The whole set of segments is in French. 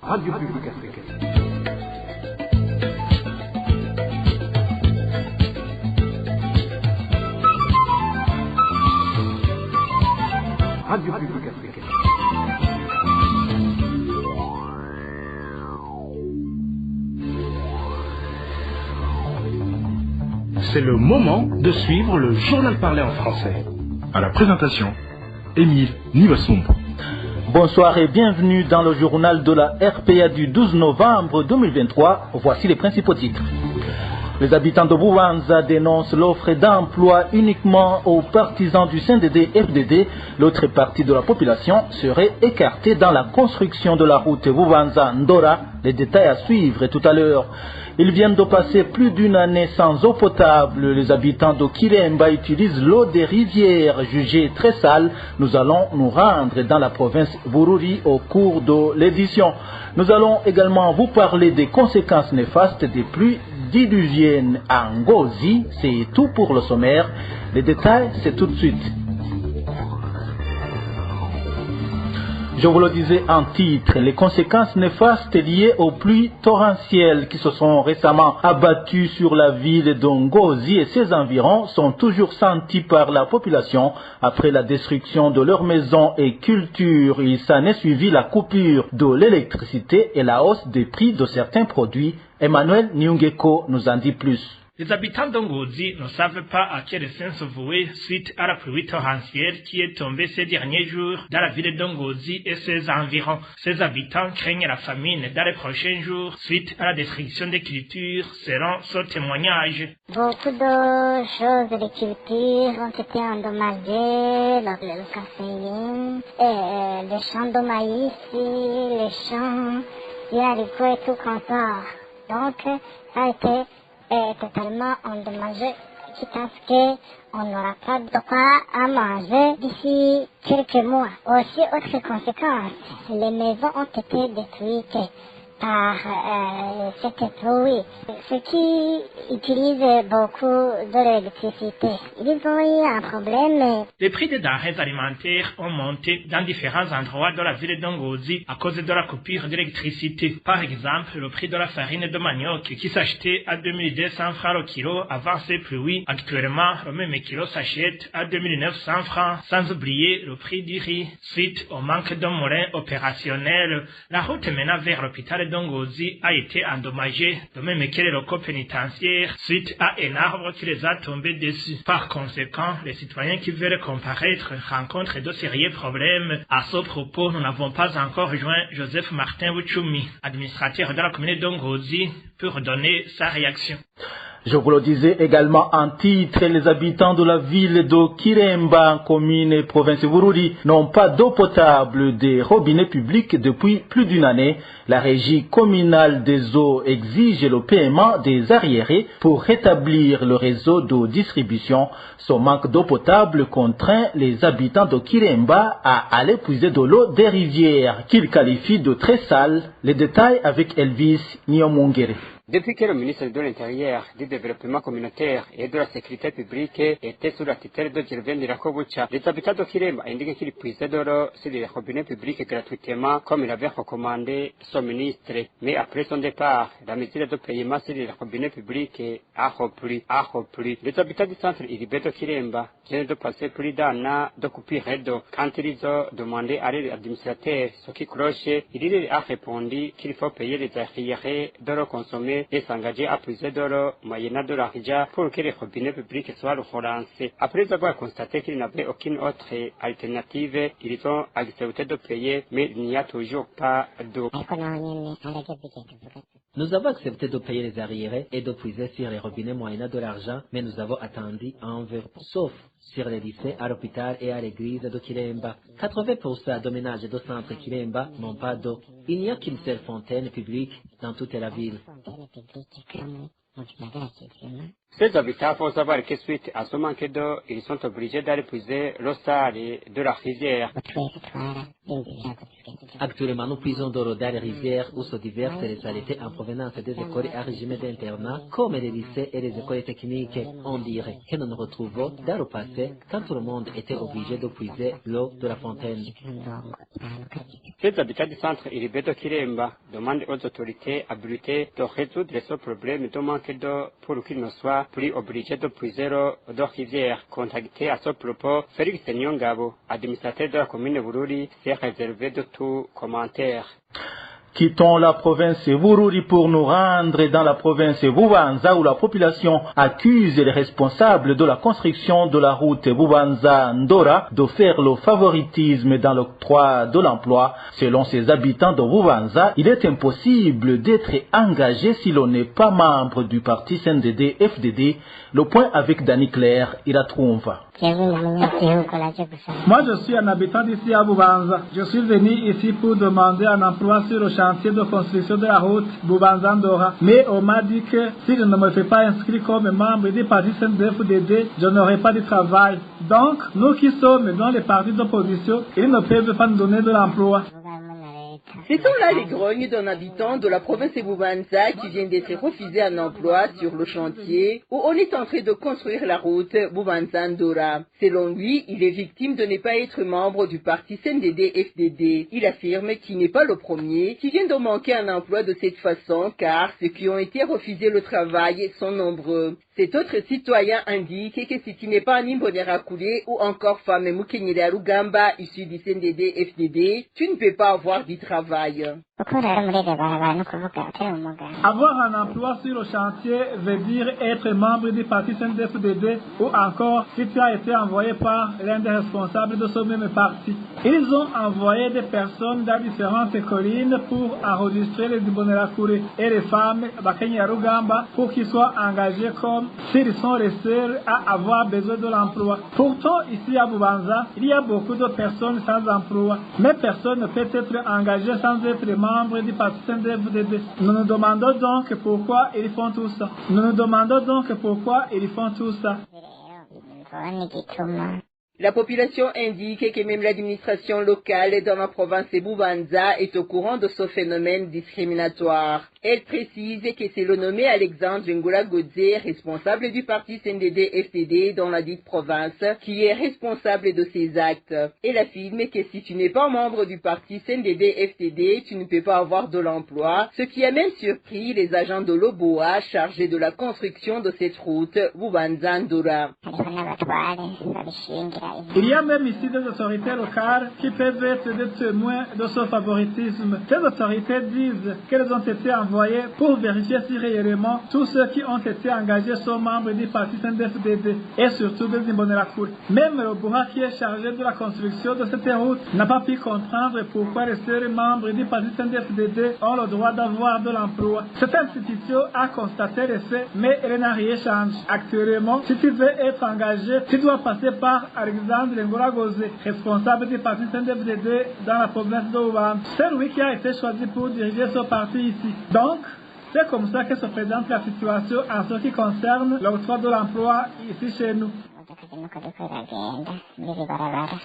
Radio Publique Africaine. Radio Publique Africaine. C'est le moment de suivre le journal parlé en français. À la présentation, Émile Nivasumbo. Bonsoir et bienvenue dans le journal de la RPA du 12 novembre 2023. Voici les principaux titres. Les habitants de Bubanza dénoncent l'offre d'emploi uniquement aux partisans du CNDD-FDD. L'autre partie de la population serait écartée dans la construction de la route Bubanza-Ndora. Les détails à suivre tout à l'heure. Ils viennent de passer plus d'une année sans eau potable. Les habitants de Kiremba utilisent l'eau des rivières jugée très sale. Nous allons nous rendre dans la province Bururi au cours de l'édition. Nous allons également vous parler des conséquences néfastes des pluies diluviennes à Ngozi. C'est tout pour le sommaire. Les détails, c'est tout de suite. Je vous le disais en titre, les conséquences néfastes liées aux pluies torrentielles qui se sont récemment abattues sur la ville d'Ngozi et ses environs sont toujours senties par la population après la destruction de leurs maisons et cultures. Il s'en est suivi la coupure de l'électricité et la hausse des prix de certains produits. Emmanuel Nyungeko nous en dit plus. Les habitants d'Ngozi ne savent pas à quel sens se vouer suite à la pluie torrentielle qui est tombée ces derniers jours dans la ville d'Ngozi et ses environs. Ces habitants craignent la famine dans les prochains jours suite à la destruction des cultures, selon ce témoignage. Beaucoup de choses des cultures ont été endommagées, le caféine, les champs de maïs, les champs, les haricots et tout comme ça. Donc, ça a été totalement endommagé, qui pense qu'on n'aura pas de quoi à manger d'ici quelques mois. Aussi, autre conséquence, les maisons ont été détruites par cette pluie. Ceux qui utilisent beaucoup de l'électricité, ils ont eu un problème. Les prix des denrées alimentaires ont monté dans différents endroits de la ville d'Ngozi à cause de la coupure d'électricité. Par exemple, le prix de la farine de manioc qui s'achetait à 2200 francs le kilo avant ces pluies, actuellement le même kilo s'achète à 2900 francs, sans oublier le prix du riz. Suite au manque de moulins opérationnels, la route menant vers l'hôpital d'Ngozi a été endommagée, de même que les locaux pénitentiaires, suite à un arbre qui les a tombés dessus. Par conséquent, les citoyens qui veulent comparaître rencontrent de sérieux problèmes. À ce propos, nous n'avons pas encore rejoint Joseph Martin Wuchumi, administrateur de la commune d'Ngozi, pour donner sa réaction. Je vous le disais également en titre, les habitants de la ville de Kiremba, commune et province Bururi, n'ont pas d'eau potable des robinets publics depuis plus d'une année. La régie communale des eaux exige le paiement des arriérés pour rétablir le réseau de distribution. Ce manque d'eau potable contraint les habitants de Kiremba à aller puiser de l'eau des rivières qu'ils qualifient de très sale. Les détails avec Elvis Nyomungere. Depuis que le ministre de l'Intérieur, du Développement communautaire et de la Sécurité publique était sous la tutelle de Gervais Ndirakobucha, les habitants de Kiremba indiquent qu'ils puisaient de l'eau sur les robinets publics gratuitement comme il avait recommandé son ministre. Mais après son départ, la mesure de paiement sur les robinets publics a repris. Les habitants du centre Iribé de Kiremba viennent de passer plus d'un an de coupure d'eau. Quand ils ont demandé à l'administrateur ce qui cloche, il leur a répondu qu'il faut payer les arriérés de l'eau consommée et s'engager à puiser de l'eau moyennant de l'argent pour que les robinets publics soient relancés. Après avoir constaté qu'il n'avait aucune autre alternative, ils ont accepté de payer, mais il n'y a toujours pas d'eau. Nous avons accepté de payer les arriérés et de puiser sur les robinets moyennant de l'argent, mais nous avons attendu envers, sauf sur les lycées, à l'hôpital et à l'église de Kiremba. 80% des ménages de centre Kiremba n'ont pas d'eau. Il n'y a qu'une seule fontaine publique dans toute la ville. Ces habitants font savoir que suite à ce manque d'eau, ils sont obligés d'aller puiser l'eau sale de la rivière. Actuellement, nous puisons de l'eau dans les rivières où se déversent les saletés en provenance des écoles à régime d'internat, comme les lycées et les écoles techniques. On dirait que nous nous retrouvons dans le passé, quand tout le monde était obligé de puiser l'eau de la fontaine. Ces habitants du centre Iribé de Kiremba demandent aux autorités habilitées de résoudre ce problème de manque d'eau pour qu'ils ne soient plus obligés de puiser l'eau de rivière. Contacté à ce propos, Félix Nyongabo, administrateur de la commune Bururi, s'est réservé de tout commentaire. Quittons la province Bururi pour nous rendre dans la province Bubanza où la population accuse les responsables de la construction de la route Bubanza-Ndora de faire le favoritisme dans l'octroi de l'emploi. Selon ces habitants de Bubanza, il est impossible d'être engagé si l'on n'est pas membre du parti CNDD-FDD. Le point avec Danny Claire, il a trouvé. Moi, je suis un habitant d'ici à Bubanza. Je suis venu ici pour demander un emploi sur le chantier de construction de la route Bubanza-Ndora. Mais on m'a dit que si je ne me fais pas inscrire comme membre du parti CNDD-FDD, je n'aurai pas de travail. Donc, nous qui sommes dans les partis d'opposition, ils ne peuvent pas nous donner de l'emploi. Ce sont là les grognes d'un habitant de la province de Bubanza qui vient d'être refusé un emploi sur le chantier où on est en train de construire la route Bubanza-Ndora. Selon lui, il est victime de ne pas être membre du parti CNDD-FDD. Il affirme qu'il n'est pas le premier qui vient de manquer un emploi de cette façon car ceux qui ont été refusés le travail sont nombreux. Cet autre citoyen indique que si tu n'es pas un Imbonerakure ou encore femme Mukenyere Rugamba issu du CNDD-FDD, tu ne peux pas avoir du travail. Avoir un emploi sur le chantier veut dire être membre du parti CNDD-FDD ou encore si tu as été envoyé par l'un des responsables de ce même parti. Ils ont envoyé des personnes dans différentes collines pour enregistrer les Imbonerakure et les femmes Mukenyere Rugamba pour qu'ils soient engagés comme s'ils sont restés à avoir besoin de l'emploi. Pourtant, ici à Bubanza, il y a beaucoup de personnes sans emploi, mais personne ne peut être engagé sans être membre du parti CNDD-FDD. Nous nous demandons donc pourquoi ils font tout ça. La population indique que même l'administration locale dans la province de Bubanza est au courant de ce phénomène discriminatoire. Elle précise que c'est le nommé Alexandre Ngola Godze, responsable du parti CNDD-FDD dans la dite province, qui est responsable de ces actes. Elle affirme que si tu n'es pas membre du parti CNDD-FDD, tu ne peux pas avoir de l'emploi, ce qui a même surpris les agents de l'OBOA chargés de la construction de cette route Bubanza-Ndora. Il y a même ici des autorités locales qui peuvent être des témoins de ce favoritisme. Ces autorités disent qu'elles ont été envoyées pour vérifier si réellement tous ceux qui ont été engagés sont membres du parti CNDD-FDD et surtout des Imbonerakure. Même le Bourra qui est chargé de la construction de cette route n'a pas pu comprendre pourquoi les seuls membres du parti CNDD-FDD ont le droit d'avoir de l'emploi. Cette institution a constaté les faits, mais elle n'a rien changé. Actuellement, si tu veux être engagé, tu dois passer par Alexandre Ngola Godze, responsable du parti CNDD-FDD dans la province de Bubanza. C'est lui qui a été choisi pour diriger ce parti ici. Donc, c'est comme ça que se présente la situation en ce qui concerne l'octroi de l'emploi ici chez nous.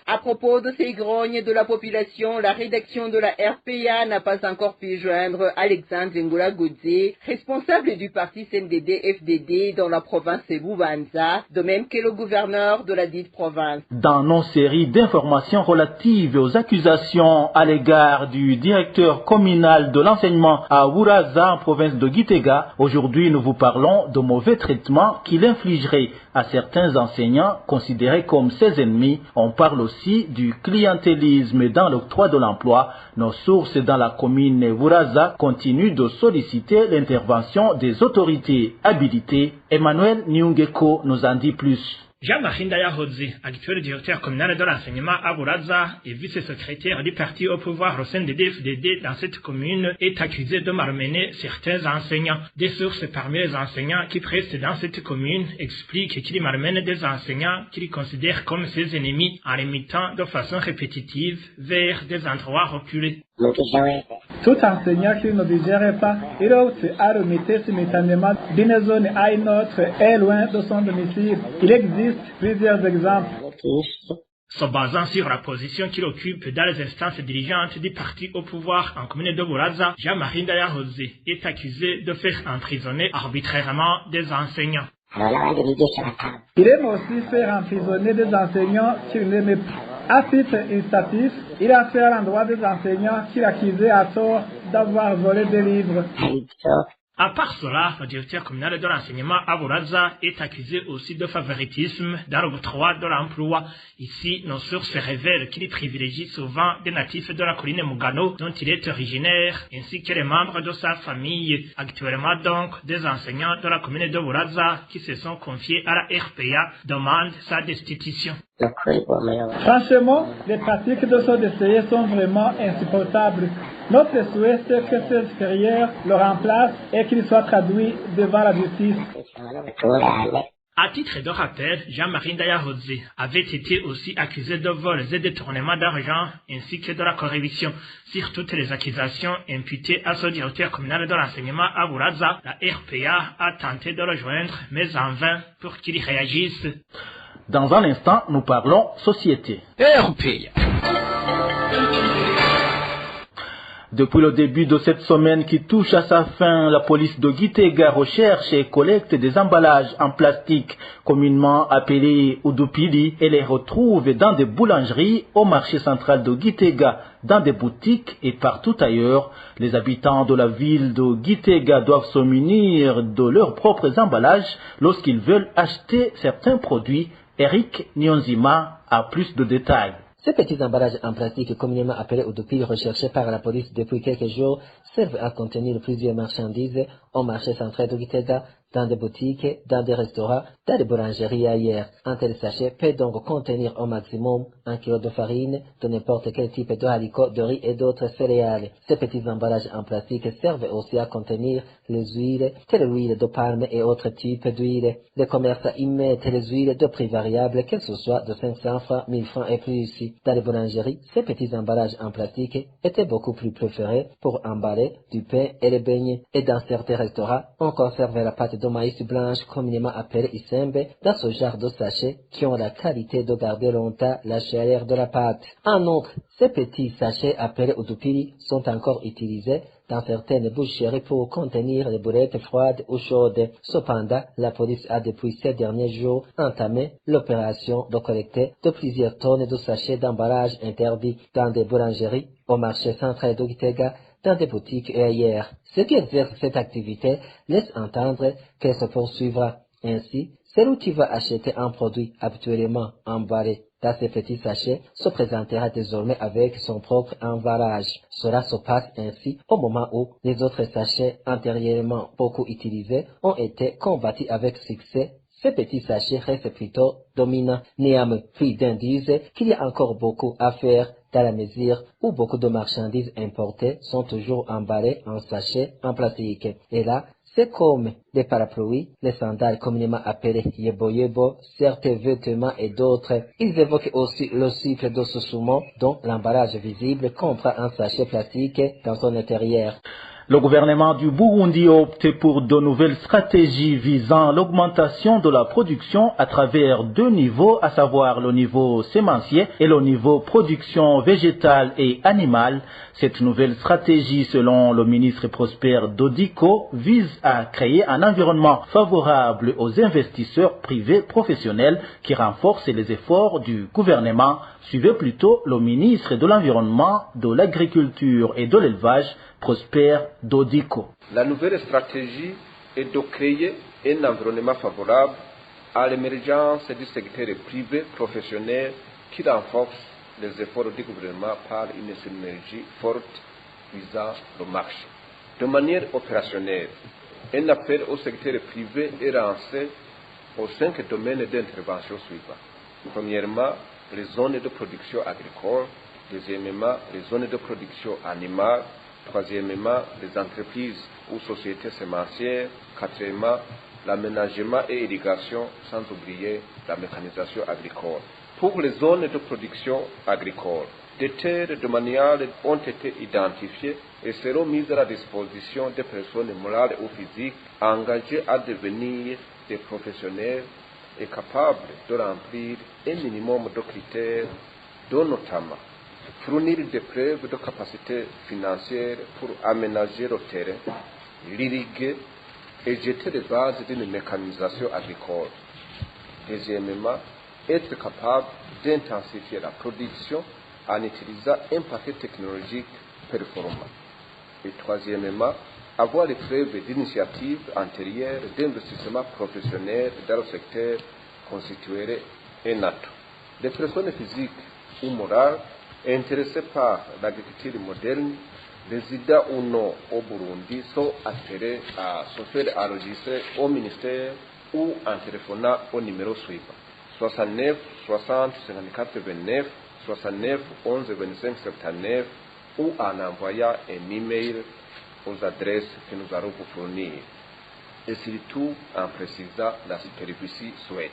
À propos de ces grognes de la population, la rédaction de la RPA n'a pas encore pu joindre Alexandre Ngola Godze, responsable du parti CNDD-FDD dans la province de Bubanza, de même que le gouverneur de la dite province. Dans nos séries d'informations relatives aux accusations à l'égard du directeur communal de l'enseignement à Uraza en province de Gitega, aujourd'hui nous vous parlons de mauvais traitements qu'il infligerait à certains enseignants considérés comme ses ennemis. On parle aussi du clientélisme dans l'octroi de l'emploi. Nos sources dans la commune Uraza continuent de solliciter l'intervention des autorités habilitées. Emmanuel Nyungeko nous en dit plus. Jean-Marie Ndayahodze, actuel directeur communal de l'enseignement à Uraza et vice-secrétaire du parti au pouvoir au sein des DFDD dans cette commune, est accusé de malmener certains enseignants. Des sources parmi les enseignants qui prestent dans cette commune expliquent qu'il malmène des enseignants qu'il considère comme ses ennemis en les mettant de façon répétitive vers des endroits reculés. Tout enseignant qui ne digère pas, il a opté à remettre simultanément d'une zone à une autre et loin de son domicile. Il existe plusieurs exemples. Se basant sur la position qu'il occupe dans les instances dirigeantes du parti au pouvoir en commune de Bouraza, Jean-Marie Ndayahose est accusé de faire emprisonner arbitrairement des enseignants. Il aime aussi faire emprisonner des enseignants qu'il n'aimait pas. À titre incitatif, il a fait à l'endroit des enseignants qu'il accusait à tort d'avoir volé des livres. À part cela, le directeur communal de l'enseignement à Bouraza est accusé aussi de favoritisme dans l'octroi de l'emploi. Ici, nos sources révèlent qu'il privilégie souvent des natifs de la colline Mugano dont il est originaire, ainsi que les membres de sa famille. Actuellement donc, des enseignants de la commune de Bouraza qui se sont confiés à la RPA demandent sa destitution. Franchement, les pratiques de ce DCE sont vraiment insupportables. Notre souhait, c'est que ce supérieur le remplace et qu'il soit traduit devant la justice. À titre de rappel, Jean-Marie Ndayahose avait été aussi accusé de vols et détournements d'argent ainsi que de la corruption. Sur toutes les accusations imputées à ce directeur communal de l'enseignement à Bouraza, la RPA a tenté de le joindre, mais en vain pour qu'il réagisse. Dans un instant, nous parlons société. RPA. Depuis le début de cette semaine qui touche à sa fin, la police de Gitega recherche et collecte des emballages en plastique communément appelés Udupili et les retrouve dans des boulangeries, au marché central de Gitega, dans des boutiques et partout ailleurs. Les habitants de la ville de Gitega doivent se munir de leurs propres emballages lorsqu'ils veulent acheter certains produits. Eric Nyonzima a plus de détails. Ces petits emballages en plastique communément appelés Udupili recherchés par la police depuis quelques jours servent à contenir plusieurs marchandises au marché central de Gitega, dans des boutiques, dans des restaurants, dans des boulangeries ailleurs. Un tel sachet peut donc contenir au maximum 1 kg de farine, de n'importe quel type de haricots, de riz et d'autres céréales. Ces petits emballages en plastique servent aussi à contenir les huiles, telles l'huile de palme et autres types d'huiles. Les commerçants y mettent les huiles de prix variables, qu'elles soient de 500 francs, 1000 francs et plus. Dans les boulangeries, ces petits emballages en plastique étaient beaucoup plus préférés pour emballer du pain et les beignets. Et dans certains restaurants, on conserve la pâte de maïs blanche communément appelée isembe dans ce genre de sachets qui ont la qualité de garder longtemps la chaleur de la pâte. En outre, ces petits sachets appelés Udupili sont encore utilisés dans certaines boucheries pour contenir les boulettes froides ou chaudes. Cependant, la police a depuis ces derniers jours entamé l'opération de collecter de plusieurs tonnes de sachets d'emballage interdits dans des boulangeries, au marché central de Gitega, dans des boutiques et ailleurs. Ceux qui exercent cette activité laissent entendre qu'elle se poursuivra. Ainsi, celui qui va acheter un produit habituellement emballé dans ces petits sachets se présentera désormais avec son propre emballage. Cela se passe ainsi au moment où les autres sachets antérieurement beaucoup utilisés ont été combattus avec succès. Ces petits sachets restent plutôt dominants. Néanmoins, Frieden disent qu'il y a encore beaucoup à faire dans la mesure où beaucoup de marchandises importées sont toujours emballées en sachets en plastique. Et là, c'est comme les parapluies, les sandales communément appelées yebo-yebo, certains vêtements et d'autres. Ils évoquent aussi le cycle de ce saumon dont l'emballage visible comprend un sachet plastique dans son intérieur. Le gouvernement du Burundi a opté pour de nouvelles stratégies visant l'augmentation de la production à travers deux niveaux, à savoir le niveau sémencier et le niveau production végétale et animale. Cette nouvelle stratégie, selon le ministre Prosper Dodiko, vise à créer un environnement favorable aux investisseurs privés professionnels qui renforce les efforts du gouvernement. Suivez plutôt le ministre de l'Environnement, de l'Agriculture et de l'Élevage, Prosper Dodiko. La nouvelle stratégie est de créer un environnement favorable à l'émergence du secteur privé professionnel qui renforce les efforts du gouvernement par une synergie forte visant le marché. De manière opérationnelle, un appel au secteur privé est lancé aux 5 domaines d'intervention suivants. Premièrement, les zones de production agricole. Deuxièmement, les zones de production animale. Troisièmement, les entreprises ou sociétés sémencières. Quatrièmement, l'aménagement et irrigation, sans oublier la mécanisation agricole. Pour les zones de production agricole, Des terres domaniales ont été identifiées et seront mises à la disposition des personnes morales ou physiques engagées à devenir des professionnels et capables de remplir un minimum de critères, dont notamment fournir des preuves de capacité financière pour aménager le terrain, l'irriguer et jeter les bases d'une mécanisation agricole. Deuxièmement, être capable d'intensifier la production en utilisant un paquet technologique performant. Et troisièmement, avoir les preuves d'initiatives antérieures d'investissement professionnel dans le secteur constituerait un atout. Les personnes physiques ou morales intéressées par l'agriculture moderne, résidant ou non au Burundi, sont appelées à se faire enregistrer au ministère ou en téléphonant au numéro suivant 69 60 54 29 69 11 25 79 ou en envoyant un email aux adresses que nous allons vous fournir, et surtout en précisant la superficie souhaitée.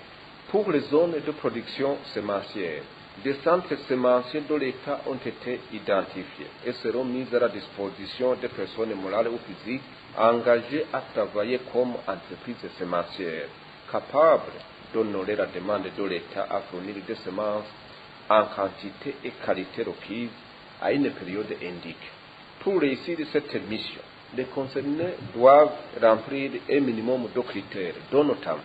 Pour les zones de production sémencière, des centres sémenciers de l'État ont été identifiés et seront mis à la disposition des personnes morales ou physiques engagées à travailler comme entreprises sémencières, capables d'honorer la demande de l'État à fournir des semences en quantité et qualité requises à une période indiquée. Pour réussir cette mission, les concernés doivent remplir un minimum de critères, dont notamment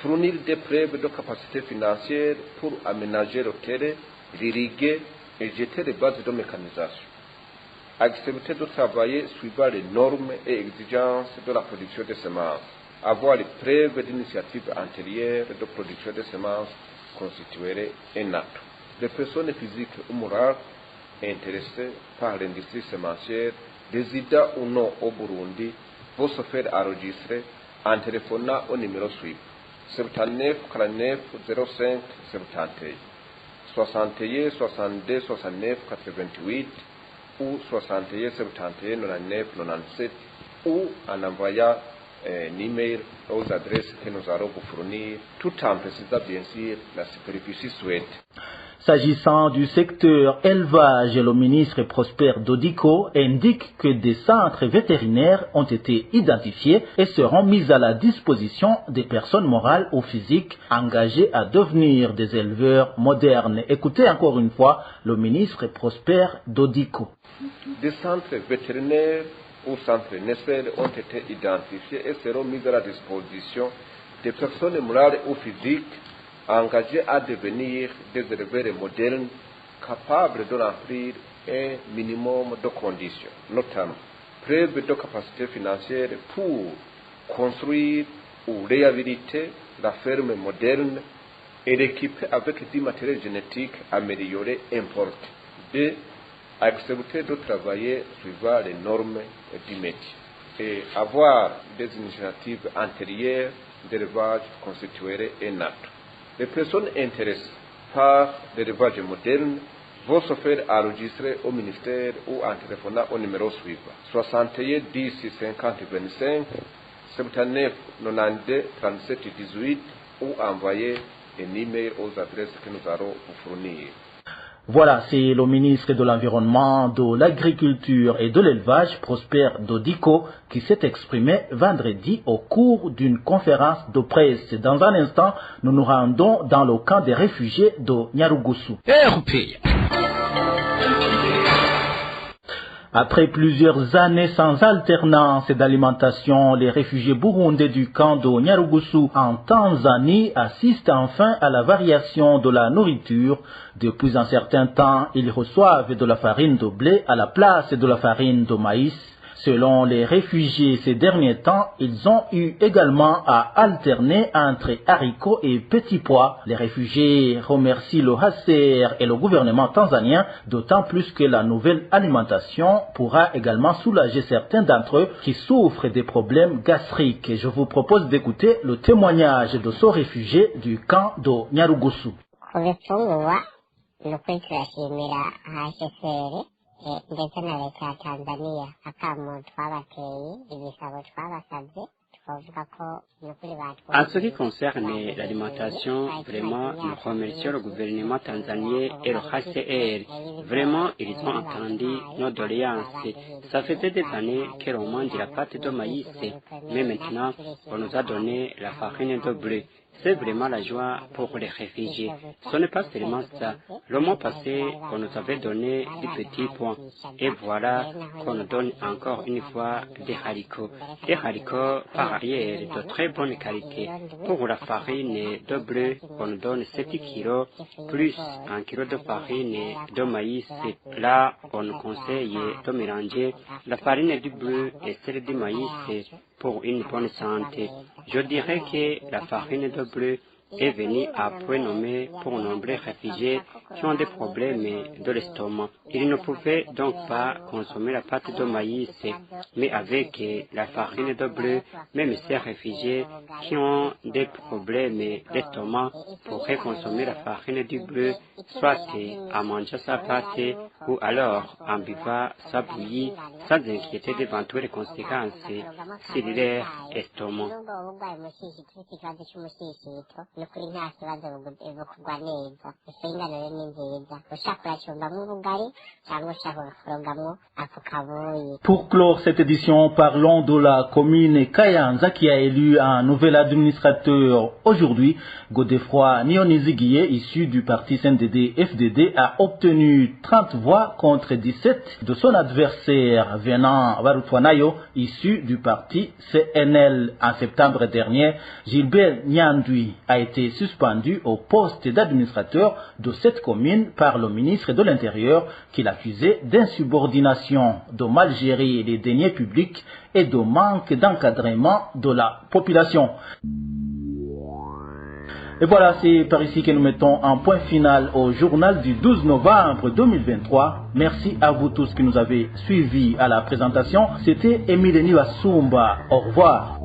fournir des preuves de capacité financière pour aménager le terrain, l'irriguer et jeter les bases de mécanisation. Accepter de travailler suivant les normes et exigences de la production de semences. Avoir les preuves d'initiatives antérieures de production de semences constituerait un atout. Les personnes physiques ou morales intéressées par l'industrie sémencière, résidant ou non au Burundi, vont se faire enregistrer en téléphonant au numéro suivant 79 49 05 71 61 62 69 88 ou 61 71 99 97 ou en envoyant un email aux adresses que nous allons vous fournir, tout en précisant bien sûr la superficie souhaitée. S'agissant du secteur élevage, le ministre Prosper Dodico indique que des centres vétérinaires ont été identifiés et seront mis à la disposition des personnes morales ou physiques engagées à devenir des éleveurs modernes. Écoutez encore une fois le ministre Prosper Dodico. Des centres vétérinaires ou centres naisseurs ont été identifiés et seront mis à la disposition des personnes morales ou physiques engagés à devenir des éleveurs modernes capables de remplir un minimum de conditions, notamment preuve de capacité financière pour construire ou réhabiliter la ferme moderne et l'équiper avec du matériel génétique amélioré importé. Et accepter de travailler suivant les normes du métier. Et avoir des initiatives antérieures d'élevage constituerait un atout. Les personnes intéressées par l'élevage moderne vont se faire enregistrer au ministère ou en téléphonant au numéro suivant 61 10 50 25 79 92 37 18 ou envoyer un email aux adresses que nous allons vous fournir. Voilà, c'est le ministre de l'Environnement, de l'Agriculture et de l'Élevage, Prosper Dodico, qui s'est exprimé vendredi au cours d'une conférence de presse. Dans un instant, nous nous rendons dans le camp des réfugiés de Nyarugusu. Après plusieurs années sans alternance d'alimentation, les réfugiés burundais du camp de Nyarugusu en Tanzanie assistent enfin à la variation de la nourriture. Depuis un certain temps, ils reçoivent de la farine de blé à la place de la farine de maïs. Selon les réfugiés ces derniers temps, ils ont eu également à alterner entre haricots et petits pois. Les réfugiés remercient le HCR et le gouvernement tanzanien, d'autant plus que la nouvelle alimentation pourra également soulager certains d'entre eux qui souffrent des problèmes gastriques. Je vous propose d'écouter le témoignage de ce réfugié du camp de Nyarugusu. ndetse na leta ya Tanzania akamu twabateye ibisabo twabasabye En ce qui concerne l'alimentation, vraiment, nous remercions le gouvernement tanzanien et le HCR. Vraiment, ils ont entendu nos doléances. Ça faisait des années que l'on mange la pâte de maïs, mais maintenant, on nous a donné la farine de blé. C'est vraiment la joie pour les réfugiés. Ce n'est pas seulement ça. Le mois passé, on nous avait donné des petits points. Et voilà qu'on nous donne encore une fois des haricots. Des haricots, par ailleurs, de très bonne qualité. Pour la farine de blé, on nous donne 7 kilos, plus 1 kilo de farine de maïs. Là, on nous conseille de mélanger la farine du blé et celle du maïs pour une bonne santé. Je dirais que la farine de blé est venue à point nommé pour nombreux réfugiés qui ont des problèmes de l'estomac. Ils ne pouvaient donc pas consommer la pâte de maïs, mais avec la farine de blé, même ces réfugiés qui ont des problèmes d'estomac pourraient consommer la farine du blé, soit en mangeant sa pâte ou alors en buvant sa bouillie sans inquiéter d'éventuelles conséquences sur leur estomac. Pour clore cette édition, parlons de la commune Kayanza qui a élu un nouvel administrateur aujourd'hui. Godefroy Nyonizigiye, issu du parti CNDD-FDD, a obtenu 30 voix contre 17 de son adversaire Venant Warutwanayo, issu du parti CNL. En septembre dernier, Gilbert Nyandui a été suspendu au poste d'administrateur de cette commune par le ministre de l'Intérieur qui l'accusait d'insubordination, de mal gérer les deniers publics et de manque d'encadrement de la population. Et voilà, c'est par ici que nous mettons un point final au journal du 12 novembre 2023. Merci à vous tous qui nous avez suivis à la présentation. C'était Émile Niwasumba. Au revoir.